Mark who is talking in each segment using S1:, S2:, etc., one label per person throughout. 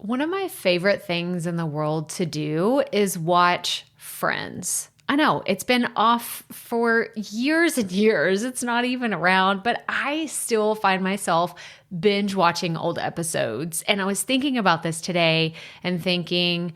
S1: One of my favorite things in the world to do is watch Friends. I know it's been off for years and years. It's not even around, but I still find myself binge watching old episodes. And I was thinking about this today and thinking,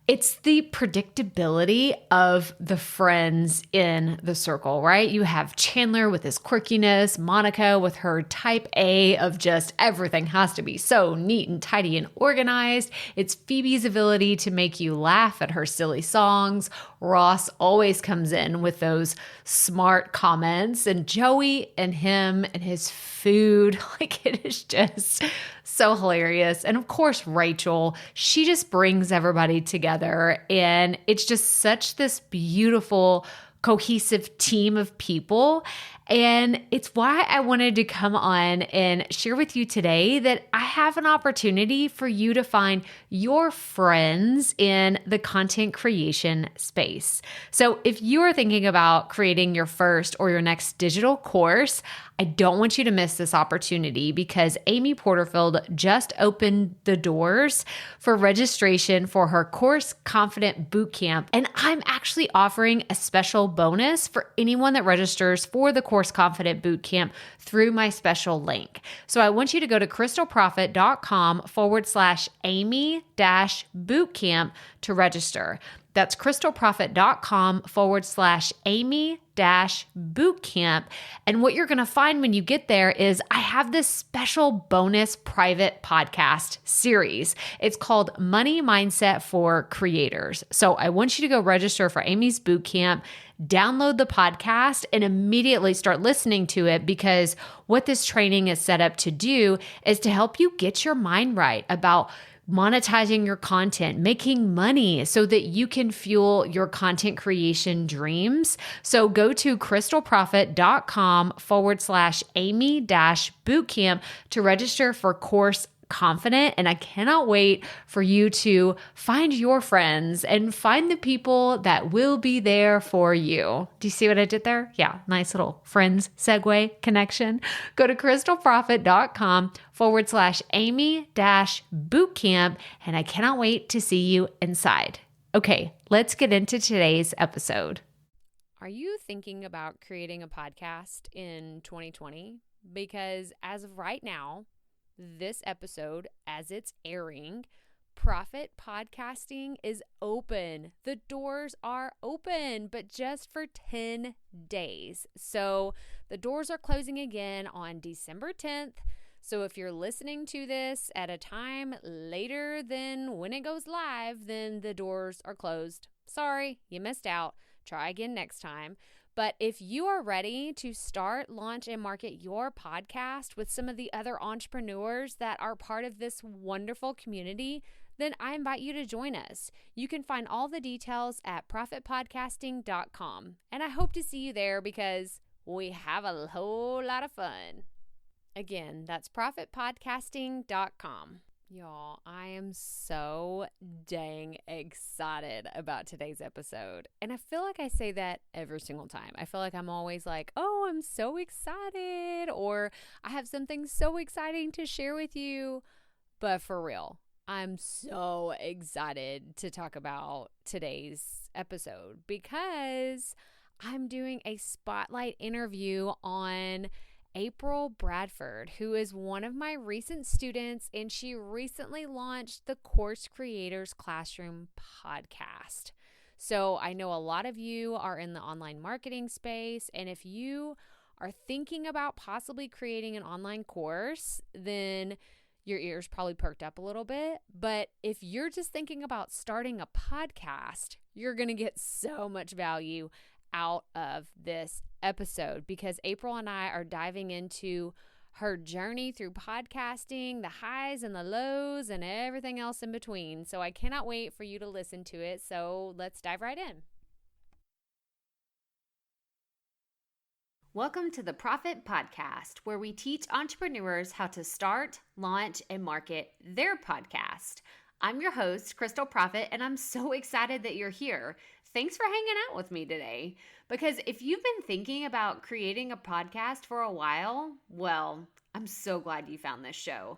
S1: it's the predictability of the friends in the circle, right? You have Chandler with his quirkiness, Monica with her type A of just everything has to be so neat and tidy and organized. It's Phoebe's ability to make you laugh at her silly songs. Ross always comes in with those smart comments, and Joey and him and his food, like it is just so hilarious. And of course, Rachel, she just brings everybody together, and it's just such this beautiful, cohesive team of people. And it's why I wanted to come on and share with you today that I have an opportunity for you to find your friends in the content creation space. So if you are thinking about creating your first or your next digital course, I don't want you to miss this opportunity because Amy Porterfield just opened the doors for registration for her Course Confident Bootcamp. And I'm actually offering a special bonus for anyone that registers for the Course Confident Bootcamp through my special link. So I want you to go to crystalprofit.com/Amy-bootcamp to register. That's crystalprofit.com/Amy-bootcamp. And what you're going to find when you get there is I have this special bonus private podcast series. It's called Money Mindset for Creators. So I want you to go register for Amy's bootcamp, download the podcast, and immediately start listening to it, because what this training is set up to do is to help you get your mind right about monetizing your content, making money so that you can fuel your content creation dreams. So go to crystalprofit.com/Amy-bootcamp to register for Course Confident. And I cannot wait for you to find your friends and find the people that will be there for you. Do you see what I did there? Yeah, nice little friends segue connection. Go to crystalprofit.com/Amy-bootcamp. And I cannot wait to see you inside. Okay, let's get into today's episode. Are you thinking about creating a podcast in 2020? Because as of right now, this episode, as it's airing, Profit Podcasting is open. The doors are open, but just for 10 days. So the doors are closing again on December 10th. So if you're listening to this at a time later than when it goes live, then the doors are closed. Sorry, you missed out. Try again next time. But if you are ready to start, launch, and market your podcast with some of the other entrepreneurs that are part of this wonderful community, then I invite you to join us. You can find all the details at profitpodcasting.com. And I hope to see you there because we have a whole lot of fun. Again, that's profitpodcasting.com. Y'all, I am so dang excited about today's episode. And I feel like I say that every single time. I feel like I'm always like, oh, I'm so excited, or I have something so exciting to share with you. But for real, I'm so excited to talk about today's episode because I'm doing a spotlight interview on Apryl Bradford, who is one of my recent students, and she recently launched the Course Creators Classroom podcast. So I know a lot of you are in the online marketing space, and if you are thinking about possibly creating an online course, then your ears probably perked up a little bit. But if you're just thinking about starting a podcast, you're going to get so much value out of this episode because Apryl and I are diving into her journey through podcasting, the highs and the lows and everything else in between. So I cannot wait for you to listen to it. So let's dive right in. Welcome to the Profit Podcast, where we teach entrepreneurs how to start, launch, and market their podcast. I'm your host, Crystal Profit, and I'm so excited that you're here. Thanks for hanging out with me today. Because if you've been thinking about creating a podcast for a while, well, I'm so glad you found this show.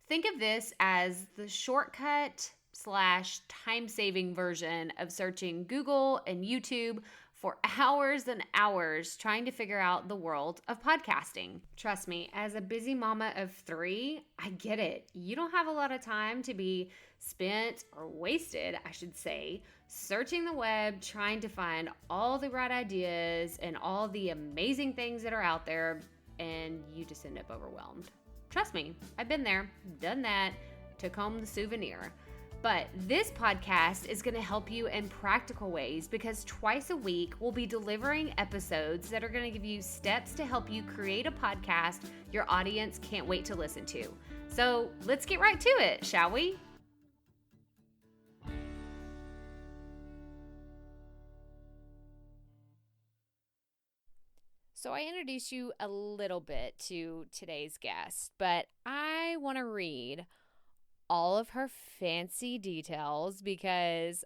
S1: Think of this as the shortcut slash time-saving version of searching Google and YouTube for hours and hours trying to figure out the world of podcasting. Trust me, as a busy mama of 3, I get it. You don't have a lot of time to be spent or wasted, I should say, searching the web, trying to find all the right ideas and all the amazing things that are out there, and you just end up overwhelmed. Trust me, I've been there, done that, took home the souvenir. But this podcast is going to help you in practical ways because twice a week we'll be delivering episodes that are going to give you steps to help you create a podcast your audience can't wait to listen to. So let's get right to it, shall we? So I introduced you a little bit to today's guest, but I want to read all of her fancy details because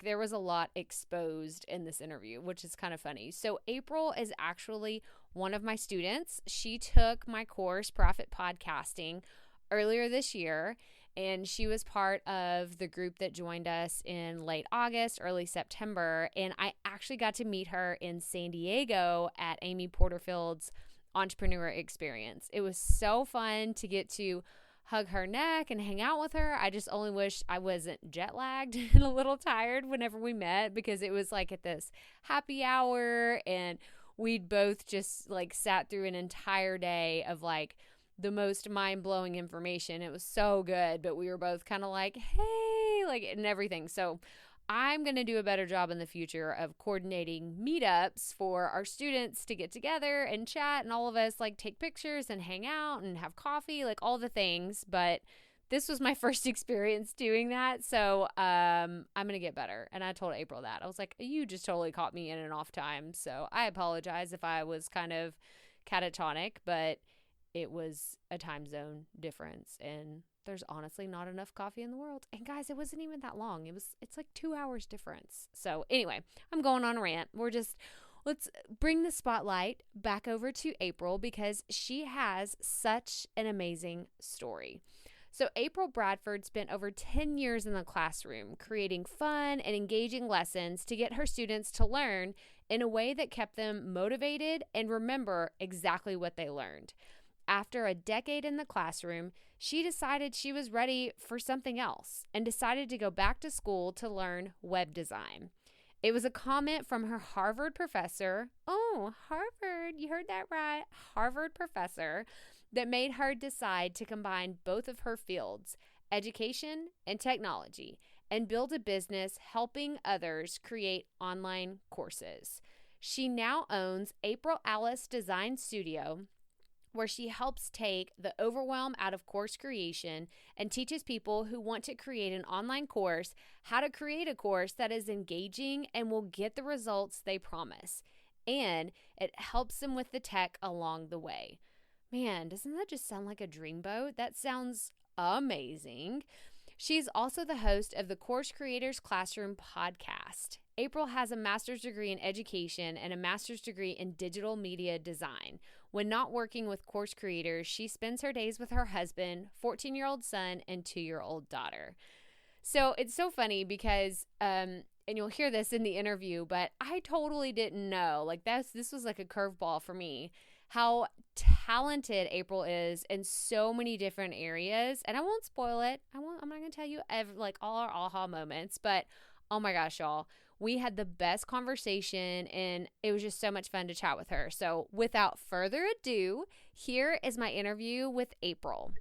S1: there was a lot exposed in this interview, which is kind of funny. So Apryl is actually one of my students. She took my course, Profit Podcasting, earlier this year, and she was part of the group that joined us in late August, early September, and I actually got to meet her in San Diego at Amy Porterfield's Entrepreneur Experience. It was so fun to get to hug her neck and hang out with her. I just only wish I wasn't jet lagged and a little tired whenever we met because it was like at this happy hour and we'd both just sat through an entire day of the most mind-blowing information. It was so good, but we were both kind of hey, and everything. So I'm going to do a better job in the future of coordinating meetups for our students to get together and chat and all of us take pictures and hang out and have coffee, all the things. But this was my first experience doing that. So I'm going to get better. And I told Apryl that. I was like, you just totally caught me in an off time. So I apologize if I was kind of catatonic, but it was a time zone difference and there's honestly not enough coffee in the world. And guys, it wasn't even that long. It's 2 hours difference. So anyway, I'm going on a rant. Let's bring the spotlight back over to Apryl because she has such an amazing story. So Apryl Bradford spent over 10 years in the classroom creating fun and engaging lessons to get her students to learn in a way that kept them motivated and remember exactly what they learned. After a decade in the classroom, she decided she was ready for something else and decided to go back to school to learn web design. It was a comment from her Harvard professor, Harvard, you heard that right, Harvard professor, that made her decide to combine both of her fields, education and technology, and build a business helping others create online courses. She now owns Apryl Alice Design Studio, where she helps take the overwhelm out of course creation and teaches people who want to create an online course how to create a course that is engaging and will get the results they promise. And it helps them with the tech along the way. Man, doesn't that just sound like a dreamboat? That sounds amazing. She's also the host of the Course Creators Classroom podcast. Apryl has a master's degree in education and a master's degree in digital media design. When not working with course creators, she spends her days with her husband, 14-year-old son, and 2-year-old daughter. So it's so funny because, and you'll hear this in the interview, but I totally didn't know. This was a curveball for me, how talented Apryl is in so many different areas. And I won't spoil it. I'm not going to tell you all our aha moments, but oh my gosh, y'all, we had the best conversation and it was just so much fun to chat with her. So without further ado, here is my interview with Apryl.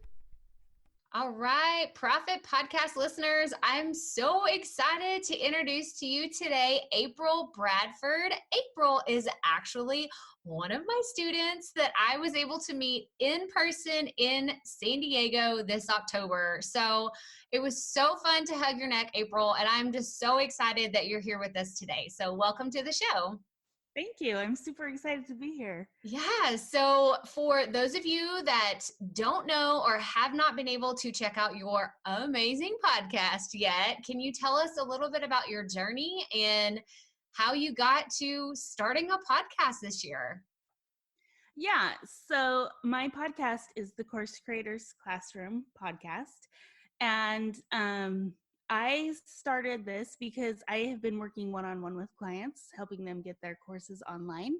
S1: All right, Profit Podcast listeners, I'm so excited to introduce to you today Apryl Bradford. Apryl is actually one of my students that I was able to meet in person in San Diego this October. So it was so fun to hug your neck, Apryl, and I'm just so excited that you're here with us today. So welcome to the show.
S2: Thank you. I'm super excited to be here.
S1: Yeah. So for those of you that don't know or have not been able to check out your amazing podcast yet, can you tell us a little bit about your journey and how you got to starting a podcast this year?
S2: Yeah. So my podcast is the Course Creators Classroom podcast. And I started this because I have been working one-on-one with clients, helping them get their courses online.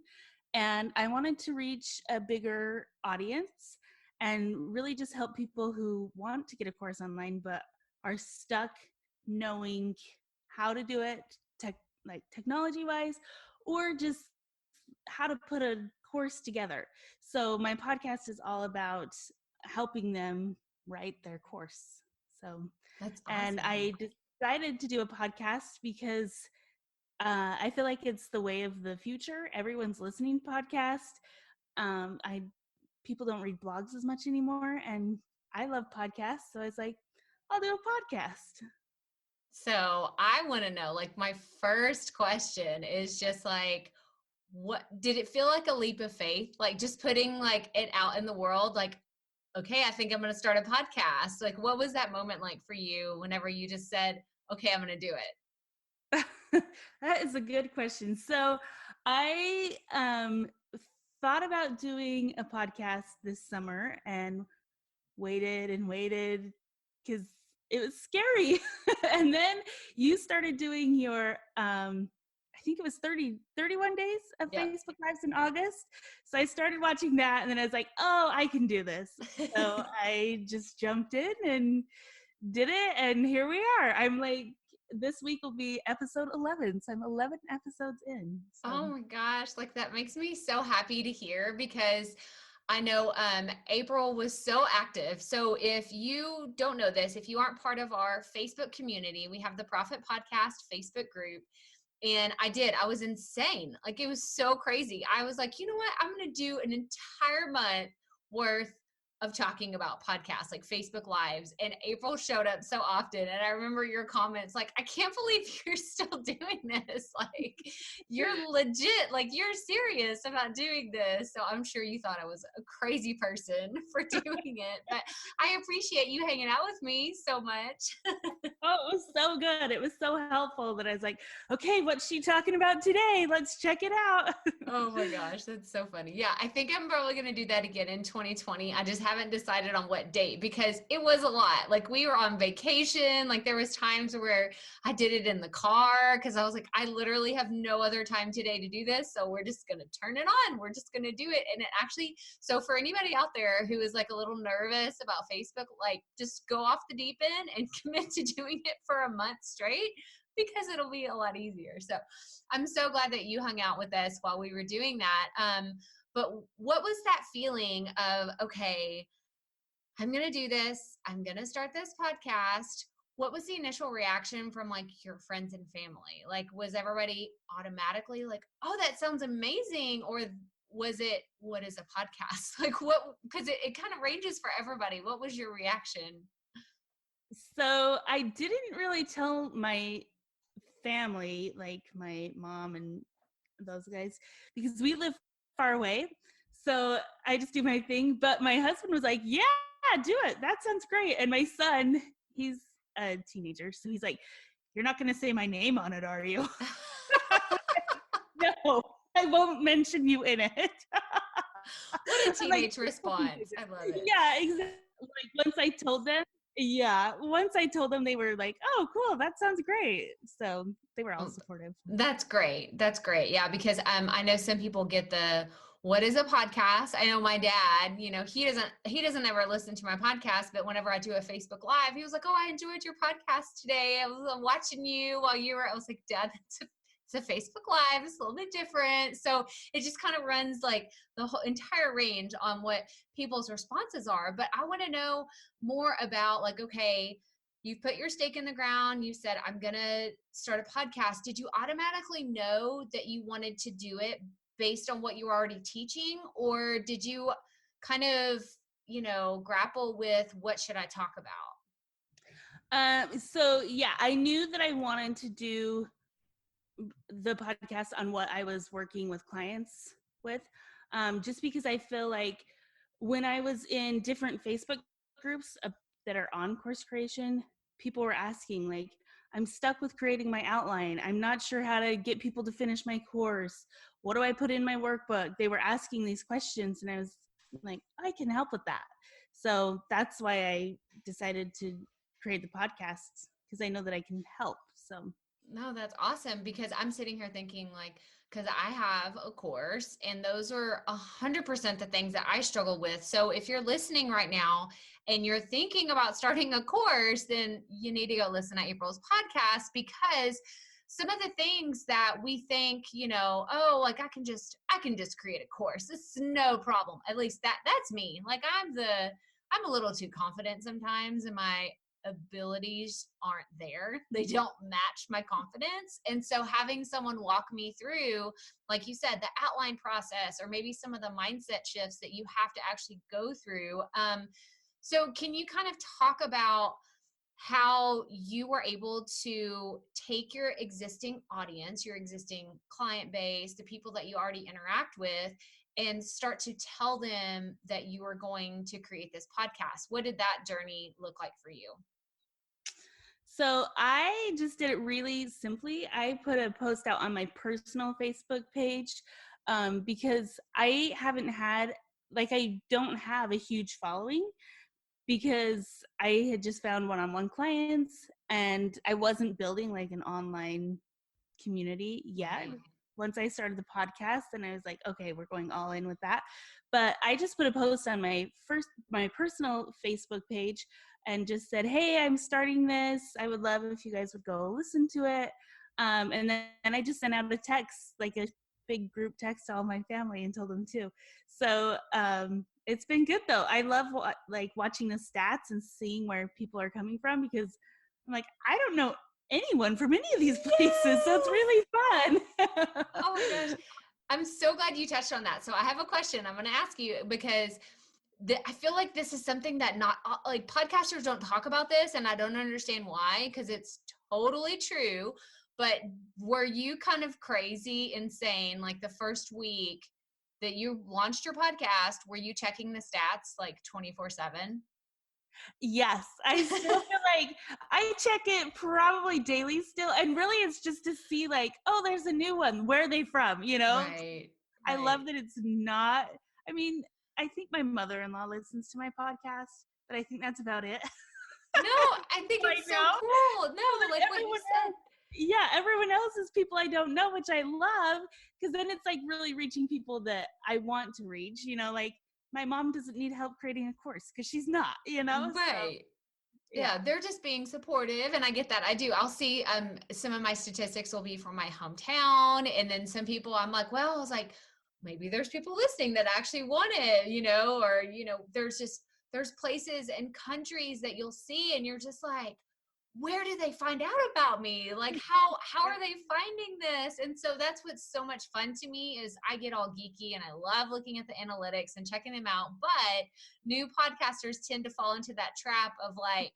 S2: And I wanted to reach a bigger audience and really just help people who want to get a course online but are stuck knowing how to do it, like technology wise, or just how to put a course together. So my podcast is all about helping them write their course. So,
S1: That's
S2: and
S1: awesome.
S2: I decided to do a podcast because I feel like it's the way of the future. Everyone's listening to podcast. I People don't read blogs as much anymore, and I love podcasts. So I was like, I'll do a podcast.
S1: So I want to know, like, my first question is just like, what did it feel like a leap of faith? Like just putting like it out in the world, like, okay, I think I'm going to start a podcast. Like, what was that moment like for you whenever you just said, okay, I'm going to do it?
S2: That is a good question. So I thought about doing a podcast this summer and waited and waited because it was scary. And then you started doing your I think it was 31 days of
S1: Yep.
S2: Facebook Lives in August. So I started watching that and then I was like, oh, I can do this. So I just jumped in and did it, and here we are. I'm like, this week will be episode 11, so I'm 11 episodes in. So
S1: Oh my gosh, like that makes me so happy to hear because I know April was so active. So if you don't know this, if you aren't part of our Facebook community, we have the Profit Podcast Facebook group. And I was insane. Like it was so crazy. I was like, you know what? I'm going to do an entire month worth of talking about podcasts, like Facebook Lives. And April showed up so often. And I remember your comments like, I can't believe you're still doing this. Like, you're legit, like, you're serious about doing this. So I'm sure you thought I was a crazy person for doing it. But I appreciate you hanging out with me so much.
S2: oh, it was so good. It was so helpful that I was like, okay, what's she talking about today? Let's check it out.
S1: Oh my gosh, that's so funny. Yeah, I think I'm probably going to do that again in 2020. I just haven't decided on what date because it was a lot. Like we were on vacation, like there was times where I did it in the car because I was like I literally have no other time today to do this, so we're just going to turn it on. We're just going to do it. And it actually, so for anybody out there who is like a little nervous about Facebook, like just go off the deep end and commit to doing it for a month straight because it'll be a lot easier. So I'm so glad that you hung out with us while we were doing that. But what was that feeling of, okay, I'm going to do this. I'm going to start this podcast. What was the initial reaction from like your friends and family? Like, was everybody automatically like, oh, that sounds amazing? Or was it, what is a podcast? Like what, because it kind of ranges for everybody. What was your reaction?
S2: So I didn't really tell my family, like my mom and those guys, because we live far away. So I just do my thing. But my husband was like, yeah, do it. That sounds great. And my son, he's a teenager. So he's like, you're not going to say my name on it, are you? No, I won't mention you in it.
S1: What a
S2: I'm like,
S1: teenage response. I love it.
S2: yeah, exactly. Like once I told them, they were like, oh, cool. That sounds great. So they were all supportive.
S1: That's great. That's great. Yeah, because I know some people get the what is a podcast? I know my dad, he doesn't ever listen to my podcast, but whenever I do a Facebook Live, he was like, "Oh, I enjoyed your podcast today. I was watching you while you were." I was like, "Dad, it's a Facebook Live. It's a little bit different." So it just kind of runs like the whole entire range on what people's responses are. But I want to know more about like, okay, you've put your stake in the ground. You said, I'm going to start a podcast. Did you automatically know that you wanted to do it based on what you were already teaching? Or did you kind of, grapple with what should I talk about?
S2: So yeah, I knew that I wanted to do the podcast on what I was working with clients with, just because I feel like when I was in different Facebook groups that are on course creation, people were asking like, I'm stuck with creating my outline. I'm not sure how to get people to finish my course. What do I put in my workbook? They were asking these questions, and I was like, I can help with that. So that's why I decided to create the podcast, because I know that I can help. So
S1: no, that's awesome, because I'm sitting here thinking like, because I have a course and those are 100% the things that I struggle with. So if you're listening right now and you're thinking about starting a course, then you need to go listen to April's podcast, because some of the things that we think, oh, like I can just create a course. This is no problem. At least that's me. Like I'm a little too confident sometimes, and my abilities aren't there. They don't match my confidence. And so having someone walk me through, like you said, the outline process, or maybe some of the mindset shifts that you have to actually go through. So can you kind of talk about how you were able to take your existing audience, your existing client base, the people that you already interact with, and start to tell them that you are going to create this podcast? What did that journey look like for you?
S2: So I just did it really simply. I put a post out on my personal Facebook page because I don't have a huge following, because I had just found one-on-one clients and I wasn't building like an online community yet.
S1: Right.
S2: Once I started the podcast, and I was like, okay, we're going all in with that. But I just put a post on my personal Facebook page and just said, hey, I'm starting this. I would love if you guys would go listen to it. And then I just sent out a text, like a big group text to all my family, and told them too. So it's been good though. I love watching the stats and seeing where people are coming from, because I'm like, I don't know anyone from any of these places. So it's really fun.
S1: Oh my gosh. I'm so glad you touched on that. So I have a question I'm going to ask you, because I feel like this is something that not like podcasters don't talk about this, and I don't understand why, because it's totally true. But were you kind of crazy, insane, like the first week that you launched your podcast? Were you checking the stats like 24/7?
S2: Yes, I still feel like I check it probably daily still. And really it's just to see like, oh, there's a new one. Where are they from?
S1: Right.
S2: I love
S1: Right.
S2: that it's not, I mean, I think my mother-in-law listens to my podcast, but I think that's about it.
S1: No, I think
S2: I
S1: it's so
S2: know.
S1: cool.
S2: So
S1: No,
S2: then
S1: like what you said.
S2: everyone else is people I don't know, which I love, because then it's like really reaching people that I want to reach. Like my mom doesn't need help creating a course because she's not. So
S1: Right. Yeah,
S2: yeah.
S1: they're just being supportive, and I get that. I do. I'll see some of my statistics will be from my hometown, and then some people I'm like, well, I was like, maybe there's people listening that actually want it, or there's places and countries that you'll see and you're just like, where did they find out about me? Like how are they finding this? And so that's what's so much fun to me is I get all geeky and I love looking at the analytics and checking them out. But new podcasters tend to fall into that trap of like,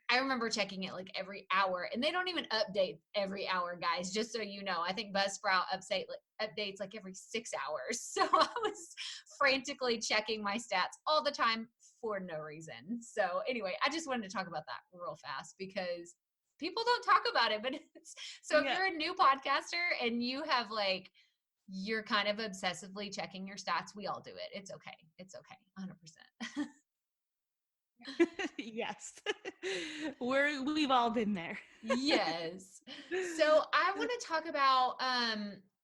S1: I remember checking it like every hour, and they don't even update every hour, guys, just so you know. I think Buzzsprout updates like every 6 hours. So I was frantically checking my stats all the time for no reason. So anyway, I just wanted to talk about that real fast because people don't talk about it, but so if
S2: Yeah.
S1: you're a new podcaster and you have like, you're kind of obsessively checking your stats, we all do it. It's okay. It's okay. 100%.
S2: Yes. We've all been there.
S1: Yes. So I want to talk about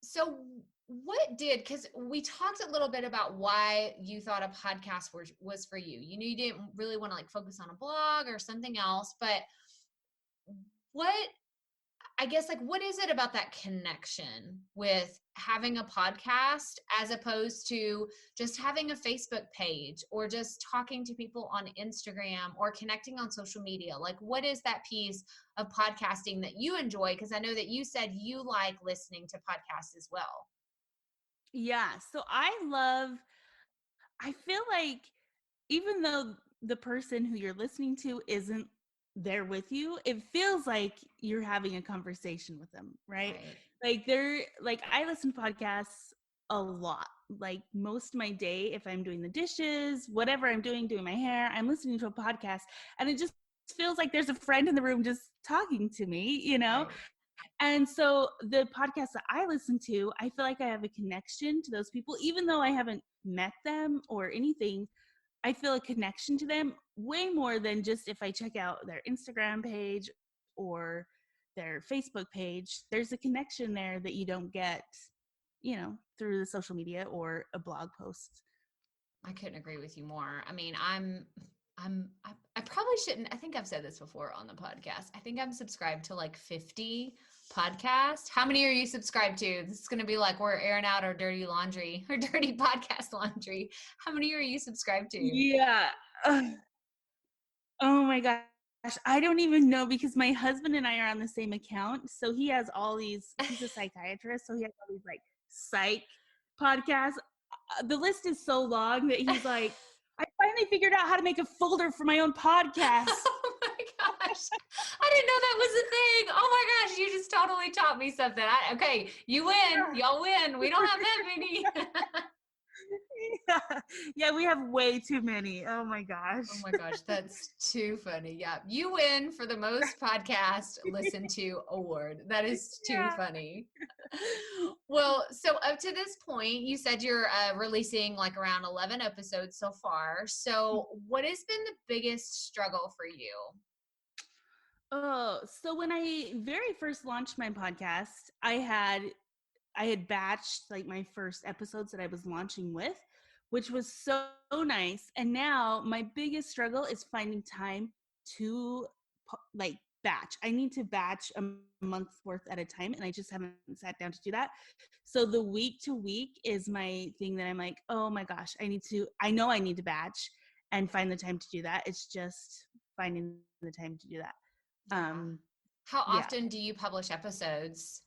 S1: so what did, because we talked a little bit about why you thought a podcast was for you. You knew you didn't really want to like focus on a blog or something else, but what, I guess, like, what is it about that connection with having a podcast as opposed to just having a Facebook page or just talking to people on Instagram or connecting on social media? Like, what is that piece of podcasting that you enjoy? Because I know that you said you like listening to podcasts as well.
S2: Yeah. So I feel like even though the person who you're listening to isn't there with you, it feels like you're having a conversation with them, right?
S1: Right.
S2: Like I listen to podcasts a lot. Like most of my day, if I'm doing the dishes, whatever I'm doing my hair, I'm listening to a podcast, and it just feels like there's a friend in the room just talking to me, you know?
S1: Right.
S2: And so the podcasts that I listen to, I feel like I have a connection to those people, even though I haven't met them or anything. I feel a connection to them way more than just if I check out their Instagram page or their Facebook page. There's a connection there that you don't get, you know, through the social media or a blog post.
S1: I couldn't agree with you more. I mean, I probably shouldn't. I think I've said this before on the podcast. I think I'm subscribed to like 50 podcasts. How many are you subscribed to? This is going to be like we're airing out our dirty laundry, our dirty podcast laundry. How many are you subscribed to?
S2: Yeah. Oh my gosh. I don't even know because my husband and I are on the same account. So he has all these, he's a psychiatrist. So he has all these like psych podcasts. The list is so long that he's like, I finally figured out how to make a folder for my own podcast.
S1: Oh my gosh. I didn't know that was a thing. Oh my gosh. You just totally taught me something. Okay. You win. Y'all win. We don't have that many.
S2: Yeah, we have way too many. Oh my gosh.
S1: Oh my gosh, that's too funny. Yeah, you win for the most podcast listened to award. That is too funny. Well, so up to this point, you said you're releasing like around 11 episodes so far. So what has been the biggest struggle for you?
S2: Oh, so when I very first launched my podcast, I had batched like my first episodes that I was launching with, which was so nice. And now my biggest struggle is finding time to like batch. I need to batch a month's worth at a time, and I just haven't sat down to do that. So the week to week is my thing that I'm like, oh my gosh, I know I need to batch and find the time to do that. It's just finding the time to do that.
S1: How
S2: Yeah.
S1: often do you publish episodes?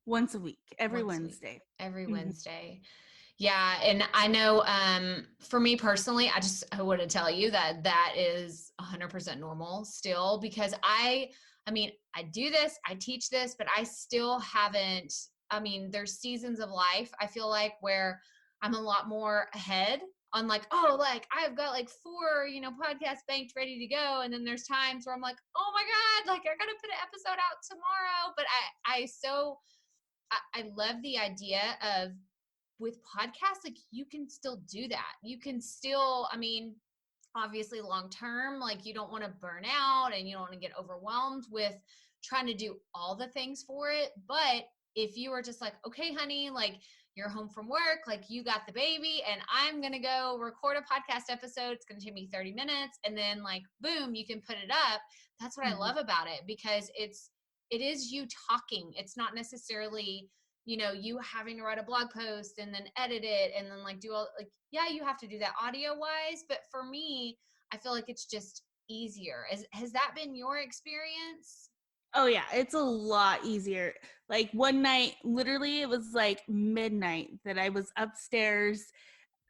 S2: Once a week, every
S1: Once a week.
S2: Wednesday.
S1: Every Wednesday. Yeah. And I know for me personally, I want to tell you that that is 100% normal still, because I mean, I do this, I teach this, but I still haven't, I mean, there's seasons of life, I feel like, where I'm a lot more ahead on like, oh, like I've got like 4, podcasts banked ready to go. And then there's times where I'm like, oh my God, like I got to put an episode out tomorrow. But I love the idea of with podcasts, like you can still do that. You can still, I mean, obviously long term, like you don't want to burn out and you don't want to get overwhelmed with trying to do all the things for it. But if you were just like, okay, honey, like you're home from work, like you got the baby and I'm going to go record a podcast episode. It's going to take me 30 minutes. And then like, boom, you can put it up. That's what I love about it, because it is you talking. It's not necessarily, you having to write a blog post and then edit it and then like do all like, yeah, you have to do that audio wise. But for me, I feel like it's just easier. Has that been your experience?
S2: Oh yeah, it's a lot easier. Like one night, literally it was like midnight that I was upstairs,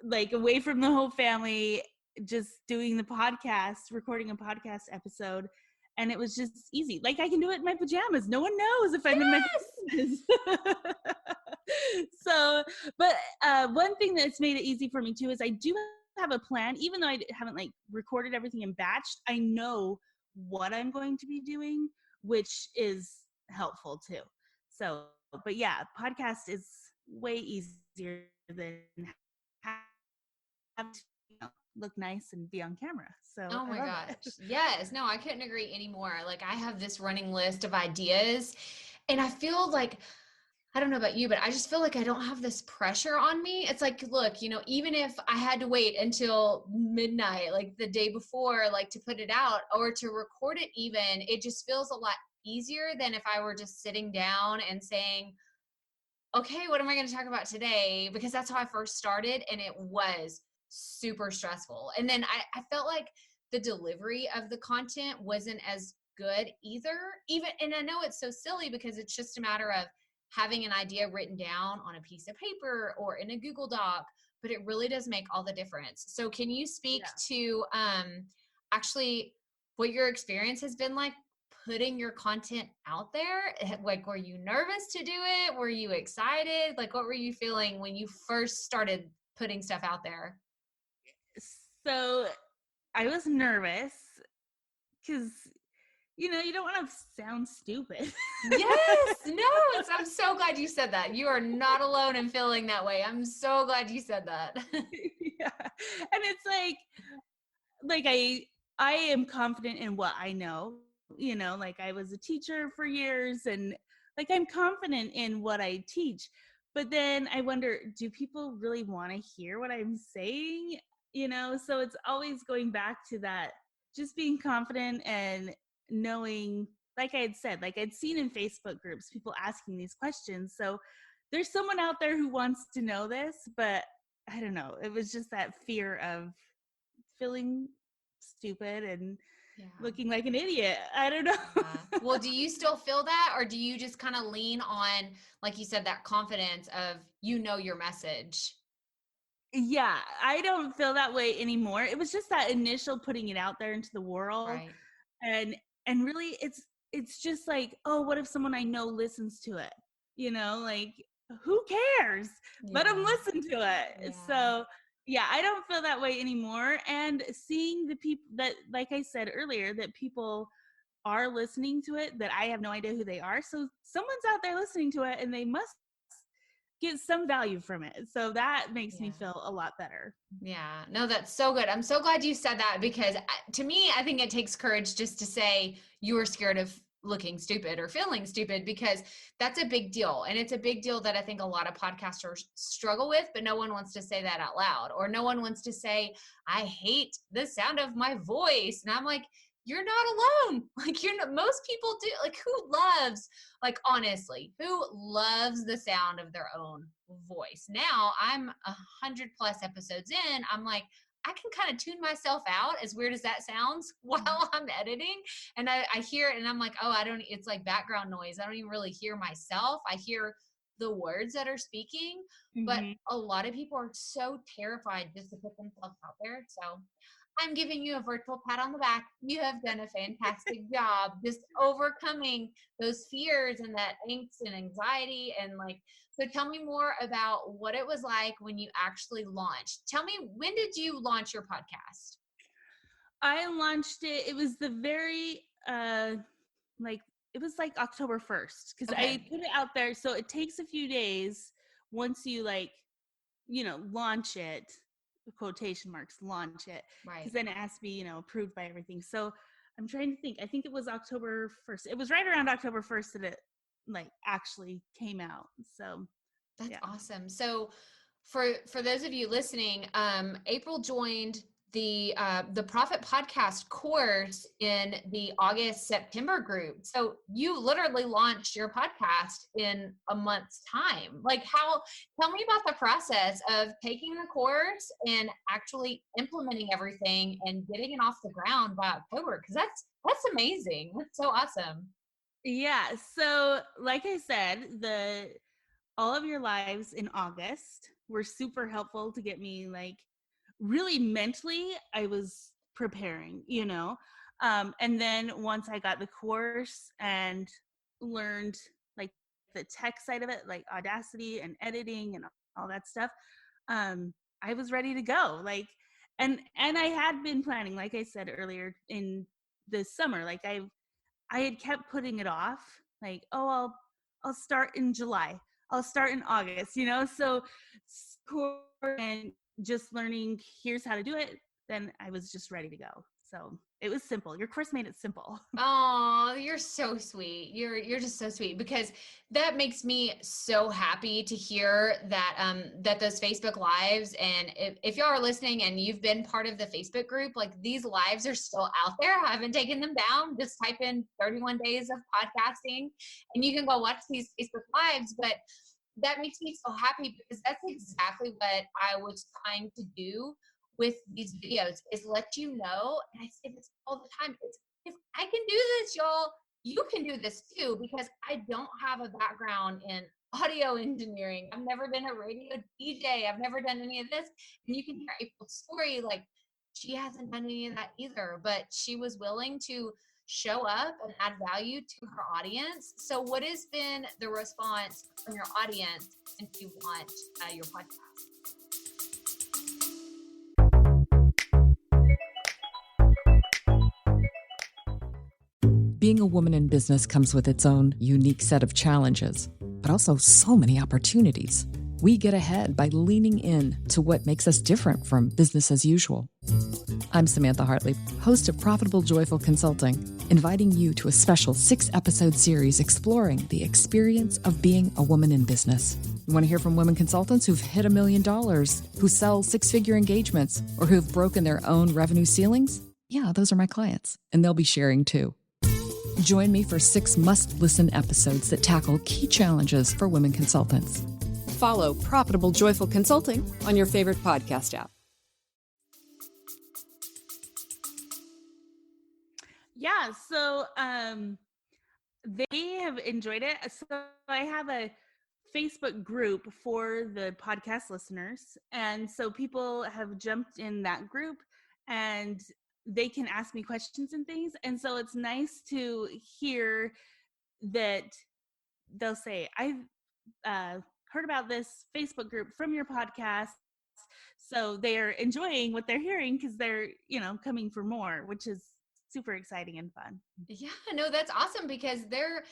S2: like away from the whole family, just doing the podcast, recording a podcast episode. And it was just easy. Like I can do it in my pajamas. No one knows if I'm in my pajamas. So, but one thing that's made it easy for me too is I do have a plan. Even though I haven't like recorded everything and batched, I know what I'm going to be doing, which is helpful too. So, but yeah, podcast is way easier than have to look nice and be on camera. So
S1: oh my gosh. Yes. No, I couldn't agree anymore. Like I have this running list of ideas and I feel like, I don't know about you, but I just feel like I don't have this pressure on me. It's like, look, even if I had to wait until midnight, like the day before, like to put it out or to record it even, it just feels a lot easier than if I were just sitting down and saying, okay, what am I going to talk about today? Because that's how I first started and it was super stressful. And then I felt like the delivery of the content wasn't as good either. And I know it's so silly because it's just a matter of having an idea written down on a piece of paper or in a Google Doc, but it really does make all the difference. So can you speak to actually what your experience has been like putting your content out there? Like, were you nervous to do it? Were you excited? Like, what were you feeling when you first started putting stuff out there?
S2: So I was nervous because, you don't want to sound stupid.
S1: Yes. No, I'm so glad you said that. You are not alone in feeling that way. I'm so glad you said that.
S2: Yeah. And it's like I am confident in what I know, like I was a teacher for years, and like I'm confident in what I teach. But then I wonder, do people really want to hear what I'm saying? So it's always going back to that, just being confident and knowing, like I had said, like I'd seen in Facebook groups, people asking these questions. So there's someone out there who wants to know this, but I don't know. It was just that fear of feeling stupid and looking like an idiot. I don't know.
S1: Well, do you still feel that, or do you just kind of lean on, like you said, that confidence of, your message?
S2: Yeah, I don't feel that way anymore. It was just that initial putting it out there into the world.
S1: Right.
S2: And really it's just like, oh, what if someone I know listens to it? Like, who cares? Let them listen to it.
S1: Yeah.
S2: So yeah, I don't feel that way anymore. And seeing the people that, like I said earlier, that people are listening to it, that I have no idea who they are. So someone's out there listening to it, and they must get some value from it. So that makes me feel a lot better.
S1: Yeah, no, that's so good. I'm so glad you said that, because to me, I think it takes courage just to say you were scared of looking stupid or feeling stupid, because that's a big deal. And it's a big deal that I think a lot of podcasters struggle with, but no one wants to say that out loud, or no one wants to say, I hate the sound of my voice. And I'm like, you're not alone. Like, most people do. Like, who loves, like, honestly, who loves the sound of their own voice? Now I'm 100+ episodes in. I'm like, I can kind of tune myself out, as weird as that sounds, while I'm editing. And I hear it and I'm like, oh, it's like background noise. I don't even really hear myself. I hear the words that are speaking, but a lot of people are so terrified just to put themselves out there. So I'm giving you a virtual pat on the back. You have done a fantastic job just overcoming those fears and that angst and anxiety. And like, so tell me more about what it was like when you actually launched. Tell me, when did you launch your podcast?
S2: I launched it. It was the very, it was like October 1st, because I put it out there. So it takes a few days once you launch it, quotation marks, launch it.
S1: Right.
S2: Because then it has to be, approved by everything. So I'm trying to think. I think it was October 1st. It was right around October 1st that it actually came out. So
S1: that's awesome. So for those of you listening, Apryl joined the Profit Podcast course in the August-September group. So you literally launched your podcast in a month's time. Like, tell me about the process of taking the course and actually implementing everything and getting it off the ground by October. Cause that's amazing. That's so awesome.
S2: Yeah. So like I said, all of your lives in August were super helpful to get me really mentally, I was preparing, and then once I got the course and learned the tech side of it, like Audacity and editing and all that stuff, I was ready to go. And I had been planning, like I said earlier, in the summer, I had kept putting it off, I'll start in July, I'll start in August, so and just learning, here's how to do it, then I was just ready to go. So it was simple. Your course made it simple.
S1: Oh, you're so sweet. You're just so sweet, because that makes me so happy to hear that that those Facebook lives, and if y'all are listening and you've been part of the Facebook group, like, these lives are still out there. I haven't taken them down. Just type in 31 days of podcasting and you can go watch these Facebook lives. But that makes me so happy, because that's exactly what I was trying to do with these videos, is let you know. And I say this all the time. It's, if I can do this, y'all, you can do this too, because I don't have a background in audio engineering. I've never been a radio DJ. I've never done any of this. And you can hear Apryl's story. Like, she hasn't done any of that either, but she was willing to show up and add value to her audience. So what has been the response from your audience since you launched your podcast?
S3: Being a woman in business comes with its own unique set of challenges, but also so many opportunities. We get ahead by leaning in to what makes us different from business as usual. I'm Samantha Hartley, host of Profitable Joyful Consulting, inviting you to a special 6-episode series exploring the experience of being a woman in business. You want to hear from women consultants who've hit $1 million, who sell 6-figure engagements, or who've broken their own revenue ceilings? Yeah, those are my clients, and they'll be sharing too. Join me for 6 must-listen episodes that tackle key challenges for women consultants. Follow Profitable Joyful Consulting on your favorite podcast app.
S2: Yeah, so they have enjoyed it. So I have a Facebook group for the podcast listeners, and so people have jumped in that group and they can ask me questions and things. And so it's nice to hear that they'll say, I've heard about this Facebook group from your podcast. So they're enjoying what they're hearing because they're, coming for more, which is super exciting and fun.
S1: Yeah, no, that's awesome because they're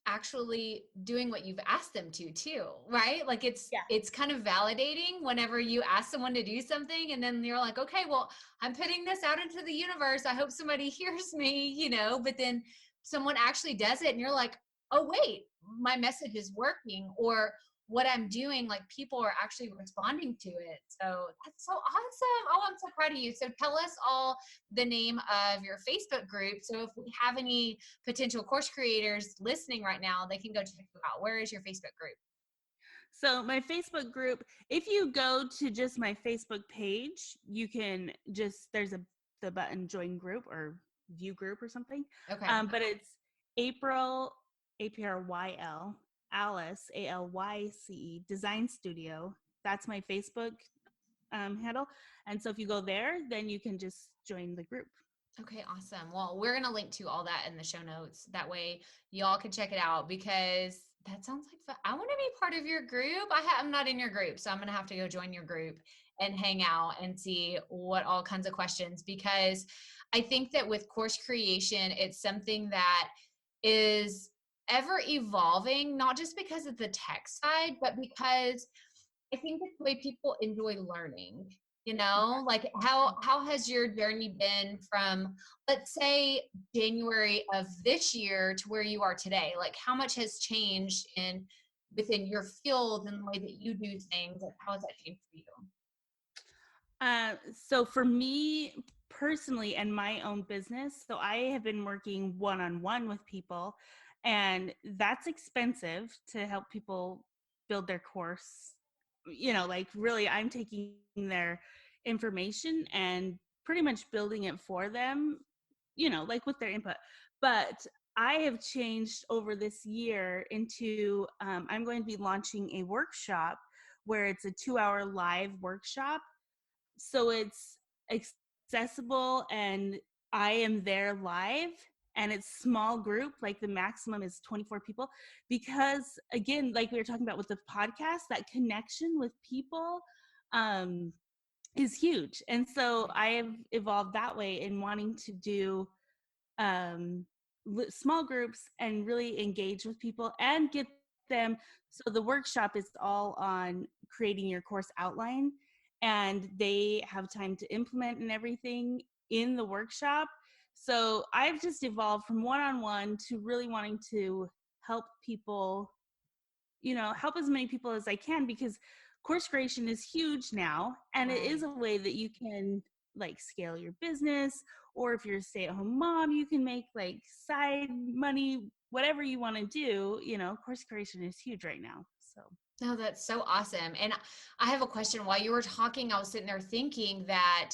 S1: actually doing what you've asked them to too, right? Like it's kind of validating whenever you ask someone to do something and then you're like, okay, well, I'm putting this out into the universe. I hope somebody hears me, but then someone actually does it and you're like, oh, wait, my message is working, or what I'm doing, like people are actually responding to it. So that's so awesome. Oh, I'm so proud of you. So tell us all the name of your Facebook group. So if we have any potential course creators listening right now, they can go check you out. Where is your Facebook group?
S2: So my Facebook group, if you go to just my Facebook page, you can there's the button join group or view group or something.
S1: Okay.
S2: But it's Apryl, Apryl, Alice, ALYCE, Design Studio. That's my Facebook handle. And so if you go there, then you can just join the group.
S1: Okay, awesome. Well, we're going to link to all that in the show notes. That way y'all can check it out because that sounds like fun. I want to be part of your group. I'm not in your group, so I'm going to have to go join your group and hang out and see what all kinds of questions, because I think that with course creation, it's something that is ever evolving, not just because of the tech side, but because I think it's the way people enjoy learning. Like how has your journey been from, let's say, January of this year to where you are today? Like how much has changed within your field and the way that you do things? Like how has that changed for you?
S2: So for me personally and my own business, so I have been working one-on-one with people, and that's expensive to help people build their course. Like really I'm taking their information and pretty much building it for them, like with their input. But I have changed over this year into, I'm going to be launching a workshop where it's a 2-hour live workshop. So it's accessible and I am there live, and it's small group, like the maximum is 24 people, because again, like we were talking about with the podcast, that connection with people is huge. And so I have evolved that way in wanting to do small groups and really engage with people and get them. So the workshop is all on creating your course outline, and they have time to implement and everything in the workshop. So I've just evolved from one-on-one to really wanting to help people, help as many people as I can, because course creation is huge now, and it is a way that you can like scale your business, or if you're a stay-at-home mom, you can make like side money, whatever you want to do. Course creation is huge right now. So
S1: No, that's so awesome. And I have a question. While you were talking, I was sitting there thinking that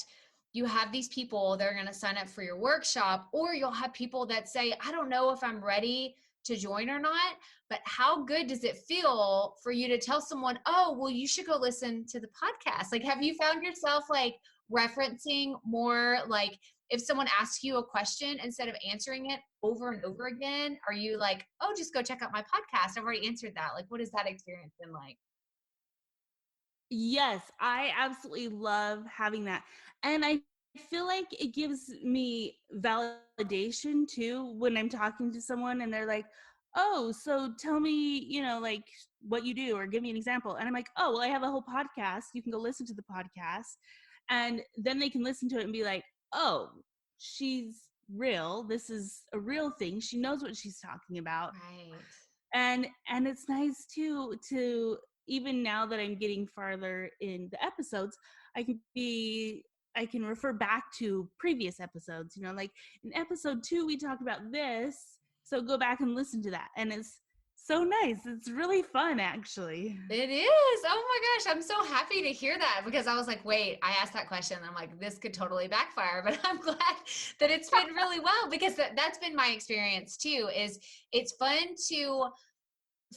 S1: you have these people that are going to sign up for your workshop, or you'll have people that say, I don't know if I'm ready to join or not, but how good does it feel for you to tell someone, oh, well, you should go listen to the podcast? Like, have you found yourself like referencing more, like if someone asks you a question, instead of answering it over and over again, are you like, oh, just go check out my podcast, I've already answered that? Like, what has that experience been like?
S2: yes, I absolutely love having that. And I feel like it gives me validation too when I'm talking to someone and they're like, oh, so tell me, like what you do or give me an example. And I'm like, oh, well, I have a whole podcast. You can go listen to the podcast. And then they can listen to it and be like, oh, she's real. This is a real thing. She knows what she's talking about.
S1: Right.
S2: And it's nice too, to even now that I'm getting farther in the episodes, I can refer back to previous episodes, like in episode 2, we talked about this. So go back and listen to that. And it's so nice. It's really fun, actually.
S1: It is. Oh my gosh. I'm so happy to hear that, because I was like, wait, I asked that question and I'm like, this could totally backfire, but I'm glad that it's been really well, because that's been my experience too, is it's fun to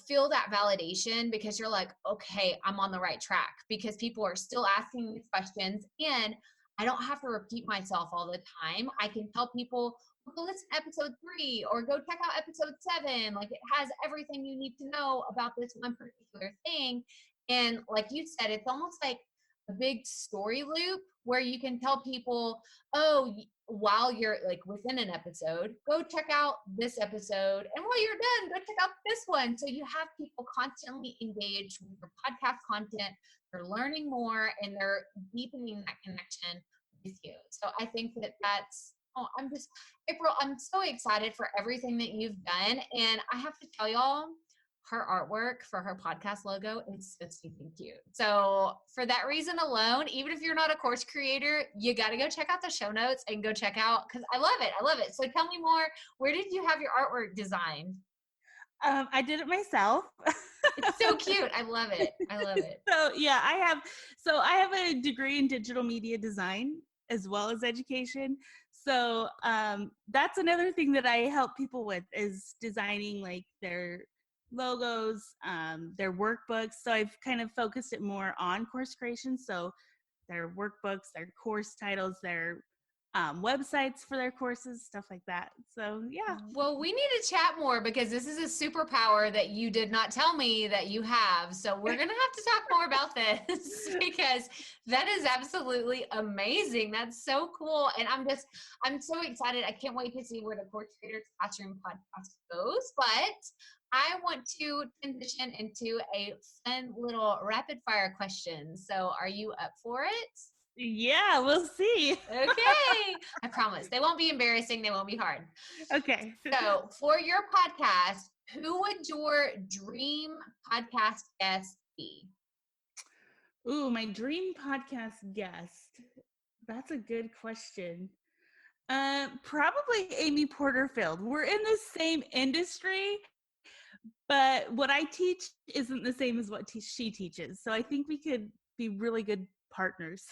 S1: feel that validation, because you're like, okay, I'm on the right track, because people are still asking these questions and I don't have to repeat myself all the time. I can tell people, well, go listen to episode 3 or go check out episode 7. Like, it has everything you need to know about this one particular thing. And like you said, it's almost like a big story loop where you can tell people, oh, while you're like within an episode, go check out this episode. And while you're done, go check out this one. So you have people constantly engaged with your podcast content. They're learning more and they're deepening that connection with you. So I think that's, Apryl, I'm so excited for everything that you've done. And I have to tell y'all, her artwork for her podcast logo is so stinking cute. So for that reason alone, even if you're not a course creator, you got to go check out the show notes and go check out, because I love it. I love it. So tell me more. Where did you have your artwork designed?
S2: I did it myself.
S1: It's so cute. I love it. I love it.
S2: So yeah, I have a degree in digital media design as well as education. So that's another thing that I help people with, is designing like their logos, their workbooks. So I've kind of focused it more on course creation. So their workbooks, their course titles, their websites for their courses, stuff like that. So yeah.
S1: Well, we need to chat more, because this is a superpower that you did not tell me that you have. So we're going to have to talk more about this, because that is absolutely amazing. That's so cool. And I'm so excited. I can't wait to see where the Course Creators Classroom podcast goes. But I want to transition into a fun little rapid fire question. So are you up for it?
S2: Yeah, we'll see.
S1: Okay. I promise. They won't be embarrassing. They won't be hard.
S2: Okay.
S1: So for your podcast, who would your dream podcast guest be?
S2: Ooh, my dream podcast guest. That's a good question. Probably Amy Porterfield. We're in the same industry, but what I teach isn't the same as what she teaches. So I think we could be really good partners.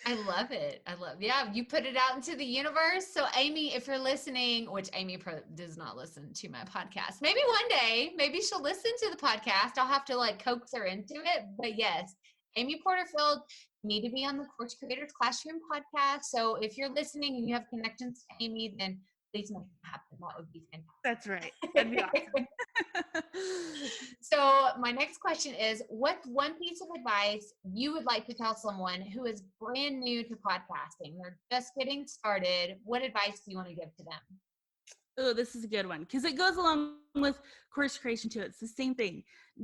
S1: I love it. Yeah, you put it out into the universe. So Amy, if you're listening, which Amy does not listen to my podcast, maybe one day, maybe she'll listen to the podcast. I'll have to like coax her into it. But yes, Amy Porterfield, need to be on the Course Creators Classroom podcast. So if you're listening and you have connections to Amy, then please make it happen. That would be fantastic.
S2: That's right. That'd be awesome.
S1: So my next question is, what's one piece of advice you would like to tell someone who is brand new to podcasting? They're just getting started. What advice do you want to give to them?
S2: Oh, this is a good one, because it goes along with course creation too. It's the same thing.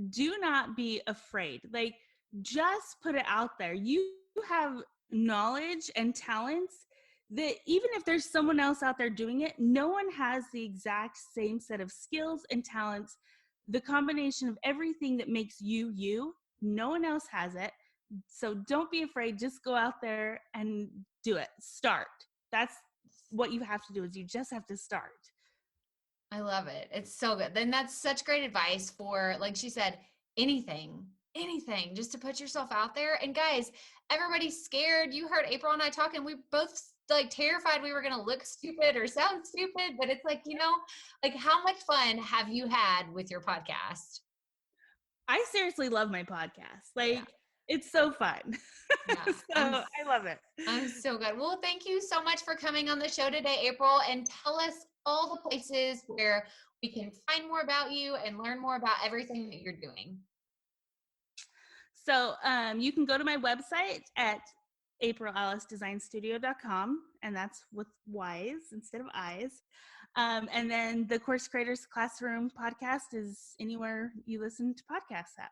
S2: Do not be afraid. Like, just put it out there. You have knowledge and talents that even if there's someone else out there doing it, no one has the exact same set of skills and talents. The combination of everything that makes you, no one else has it. So don't be afraid. Just go out there and do it. Start. That's what you have to do, is you just have to start.
S1: I love it. It's so good. Then that's such great advice for, like she said, anything, just to put yourself out there. And guys, everybody's scared. You heard Apryl and I talking. We both like terrified we were going to look stupid or sound stupid, but it's like, like how much fun have you had with your podcast?
S2: I seriously love my podcast. Like, it's so fun. Yeah, so I love it.
S1: I'm so good. Well, thank you so much for coming on the show today, Apryl, and tell us all the places where we can find more about you and learn more about everything that you're doing.
S2: So you can go to my website at aprylallicedesignstudio.com, and that's with Y's instead of I's. And then the Course Creators Classroom podcast is anywhere you listen to podcasts at.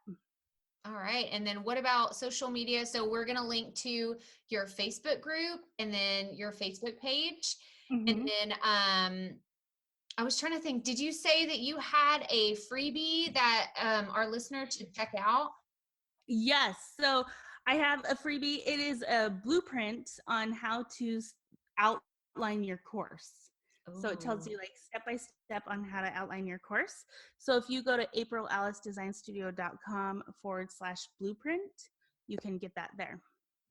S1: All right. And then what about social media? So we're going to link to your Facebook group and then your Facebook page.
S2: Mm-hmm.
S1: And then I was trying to think, did you say that you had a freebie that our listeners should check out?
S2: Yes. So I have a freebie. It is a blueprint on how to outline your course. Ooh. So it tells you like step by step on how to outline your course. So if you go to aprylallicedesignstudio.com/blueprint, you can get that there.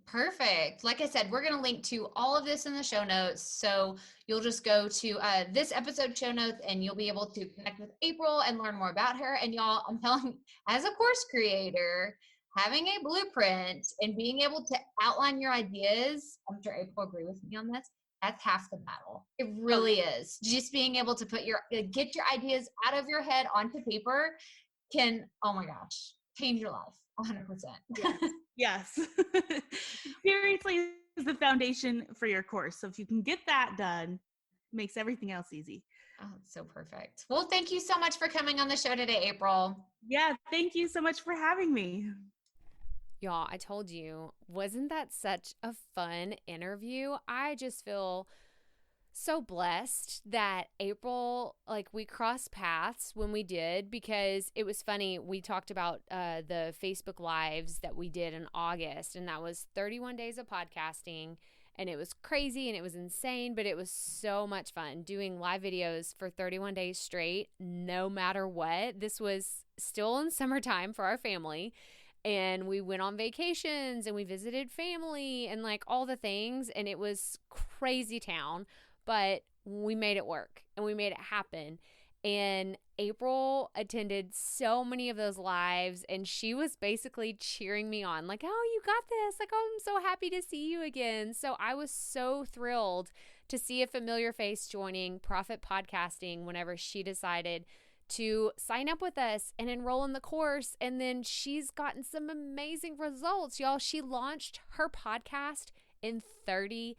S1: Perfect. Like I said, we're going to link to all of this in the show notes. So you'll just go to this episode show notes and you'll be able to connect with Apryl and learn more about her. And y'all, I'm telling you, as a course creator, having a blueprint and being able to outline your ideas, I'm sure Apryl will agree with me on this, that's half the battle. It really is. Just being able to get your ideas out of your head onto paper can, oh my gosh, change your life 100%.
S2: Yes. Seriously, is the foundation for your course. So if you can get that done, it makes everything else easy.
S1: Oh, it's so perfect. Well, thank you so much for coming on the show today, Apryl.
S2: Yeah, thank you so much for having me.
S1: Y'all, I told you, wasn't that such a fun interview? I just feel so blessed that Apryl, like, we crossed paths when we did, because it was funny. We talked about the Facebook Lives that we did in August, and that was 31 days of podcasting, and it was crazy and it was insane, but it was so much fun doing live videos for 31 days straight, no matter what. This was still in summertime for our family. And we went on vacations and we visited family and like all the things. And it was crazy town, but we made it work and we made it happen. And Apryl attended so many of those lives and she was basically cheering me on like, oh, you got this. Like, oh, I'm so happy to see you again. So I was so thrilled to see a familiar face joining Profit Podcasting whenever she decided to sign up with us and enroll in the course. And then she's gotten some amazing results, y'all. She launched her podcast in 30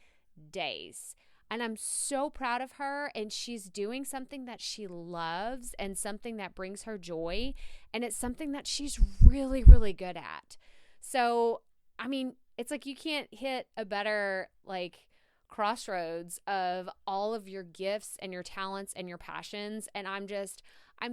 S1: days. And I'm so proud of her. And she's doing something that she loves and something that brings her joy. And it's something that she's really, really good at. So, I mean, it's like you can't hit a better, like, crossroads of all of your gifts and your talents and your passions. And I'm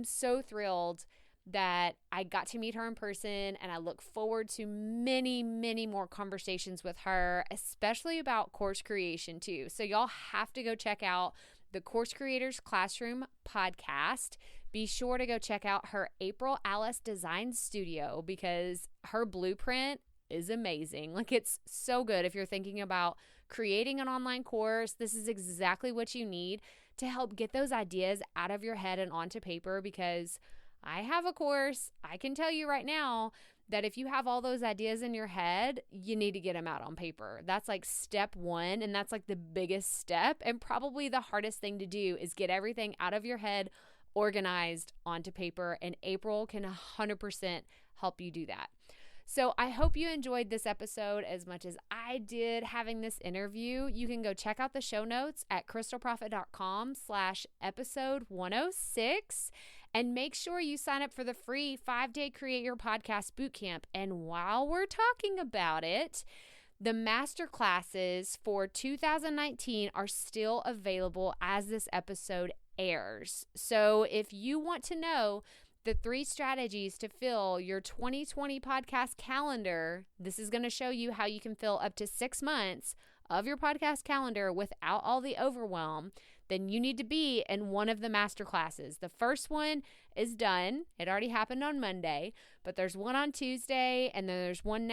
S1: so thrilled that I got to meet her in person, and I look forward to many, many more conversations with her, especially about course creation too. So y'all have to go check out the Course Creators Classroom podcast. Be sure to go check out her Apryl Alice Design Studio because her blueprint is amazing. Like, it's so good. If you're thinking about creating an online course, this is exactly what you need to help get those ideas out of your head and onto paper, because I have a course. I can tell you right now that if you have all those ideas in your head, you need to get them out on paper. That's like step one, and that's like the biggest step, and probably the hardest thing to do is get everything out of your head, organized onto paper, and Apryl can 100% help you do that. So I hope you enjoyed this episode as much as I did having this interview. You can go check out the show notes at crystalprofit.com/episode 106 and make sure you sign up for the free 5-day Create Your Podcast Bootcamp. And while we're talking about it, the masterclasses for 2019 are still available as this episode airs. So if you want to know the 3 strategies to fill your 2020 podcast calendar, this is going to show you how you can fill up to 6 months of your podcast calendar without all the overwhelm. Then you need to be in one of the masterclasses. The first one is done. It already happened on Monday, but there's one on Tuesday, and then there's one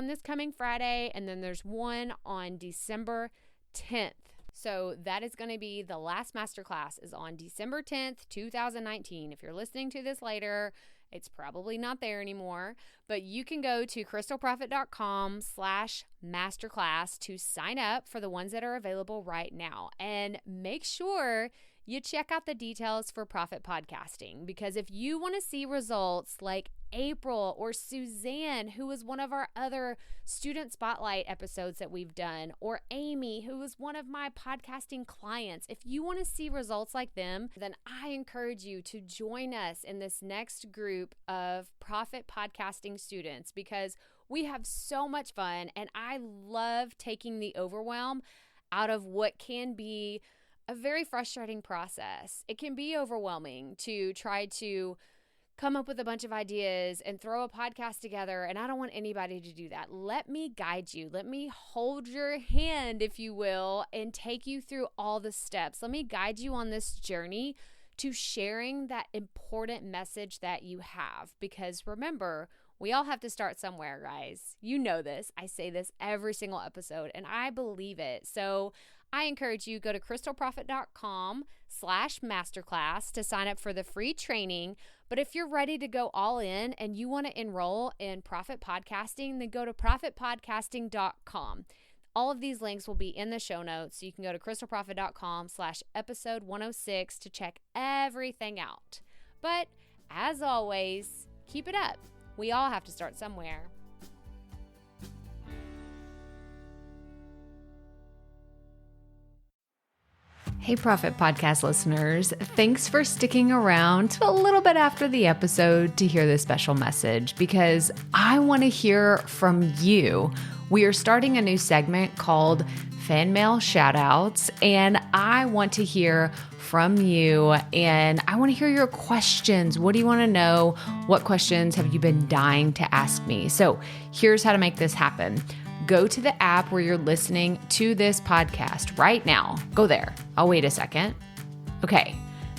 S1: this coming Friday, and then there's one on December 10th. So that is going to be the last masterclass is on December 10th, 2019. If you're listening to this later, it's probably not there anymore, but you can go to crystalprofit.com/masterclass to sign up for the ones that are available right now. And make sure you check out the details for Profit Podcasting, because if you want to see results like Apryl or Suzanne, who was one of our other student spotlight episodes that we've done, or Amy, who was one of my podcasting clients, if you want to see results like them, then I encourage you to join us in this next group of Profit Podcasting students, because we have so much fun and I love taking the overwhelm out of what can be a very frustrating process. It can be overwhelming to try to come up with a bunch of ideas and throw a podcast together, and I don't want anybody to do that. Let me guide you. Let me hold your hand, if you will, and take you through all the steps. Let me guide you on this journey to sharing that important message that you have, because remember, we all have to start somewhere, guys. You know this. I say this every single episode, and I believe it. So I encourage you, go to crystalprofit.com/masterclass to sign up for the free training. But if you're ready to go all in and you want to enroll in Profit Podcasting, then go to profitpodcasting.com. All of these links will be in the show notes. So you can go to crystalprofit.com/episode 106 to check everything out. But as always, keep it up. We all have to start somewhere. Hey, Profit Podcast listeners. Thanks for sticking around to a little bit after the episode to hear this special message, because I want to hear from you. We are starting a new segment called Fan Mail Shoutouts, and I want to hear from you, and I want to hear your questions. What do you want to know? What questions have you been dying to ask me? So here's how to make this happen. Go to the app where you're listening to this podcast right now. Go there. I'll wait a second. Okay.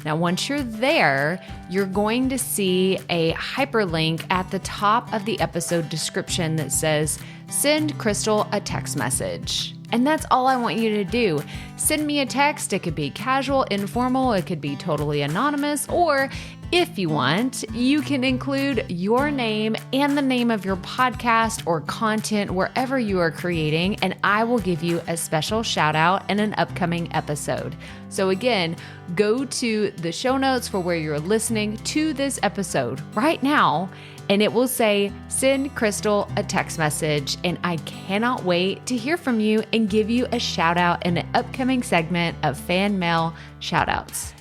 S1: Now, once you're there, you're going to see a hyperlink at the top of the episode description that says, "Send Crystal a text message." And that's all I want you to do. Send me a text. It could be casual, informal. It could be totally anonymous. Or if you want, you can include your name and the name of your podcast or content wherever you are creating, and I will give you a special shout out in an upcoming episode. So again, go to the show notes for where you're listening to this episode right now, and it will say, "Send Crystal a text message." And I cannot wait to hear from you and give you a shout out in an upcoming segment of Fan Mail Shoutouts.